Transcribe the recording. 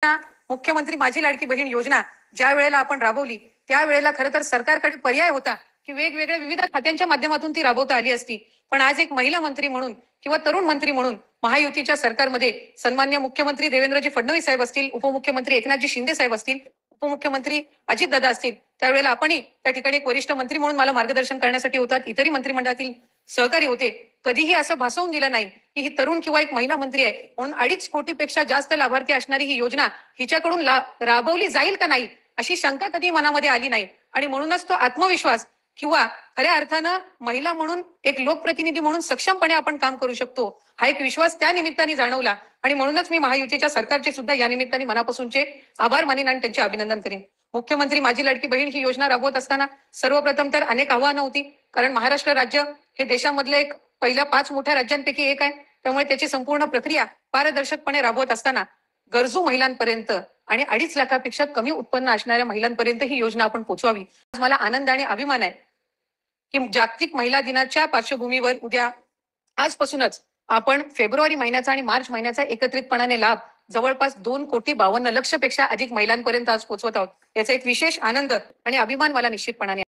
मुख्यमंत्री माझी लाडकी बहीण योजना ज्या वेळेला आपण राबवली त्यावेळेला खरं तर सरकारकडे पर्याय होता की वेगवेगळ्या विविध खात्यांच्या माध्यमातून ती राबवता आली असती। पण आज एक महिला मंत्री म्हणून किंवा तरुण मंत्री म्हणून महायुतीच्या सरकारमध्ये सन्मान्य मुख्यमंत्री देवेंद्रजी फडणवीस साहेब असतील, उपमुख्यमंत्री एकनाथजी शिंदे साहेब असतील, उपमुख्यमंत्री अजितदादा असतील, त्यावेळेला आपणही त्या ठिकाणी एक वरिष्ठ मंत्री म्हणून मला मार्गदर्शन करण्यासाठी होतात, इतरही मंत्रिमंडळातील सहकारी होते। कधीही असं भासवून दिलं नाही की ही तरुण किंवा एक महिला मंत्री आहे म्हणून 2.5 कोटीपेक्षा जास्त लाभार्थी असणारी ही योजना हिच्याकडून राबवली जाईल का नाही अशी शंका कधी मनामध्ये आली नाही। आणि म्हणूनच तो आत्मविश्वास किंवा खऱ्या अर्थानं महिला म्हणून एक लोकप्रतिनिधी म्हणून सक्षमपणे आपण काम करू शकतो हा एक विश्वास त्या निमित्ताने जाणवला। आणि म्हणूनच मी महायुतीच्या सरकारचे सुद्धा या निमित्ताने मनापासूनचे आभार मानेन आणि त्यांचे अभिनंदन करेन। मुख्यमंत्री माझी लाडकी बहीण ही योजना राबवत असताना सर्वप्रथम तर अनेक आव्हानं होती, कारण महाराष्ट्र राज्य हे देशामधलं एक पहिल्या 5 मोठ्या राज्यांपैकी एक आहे। त्यामुळे त्याची संपूर्ण प्रक्रिया पारदर्शकपणे राबवत असताना गरजू महिलांपर्यंत आणि 2.5 लाखापेक्षा कमी उत्पन्न असणाऱ्या महिलांपर्यंत ही योजना आपण पोहोचवावी। मला आनंद आणि अभिमान आहे की जागतिक महिला दिनाच्या पार्श्वभूमीवर उद्या आजपासूनच आपण फेब्रुवारी महिन्याचा आणि मार्च महिन्याचा एकत्रितपणाने लाभ जवळपास 2,52,00,000 पेक्षा अधिक महिलांपर्यंत आज पोहोचवत आहोत। याचा एक विशेष आनंद आणि अभिमान मला निश्चितपणाने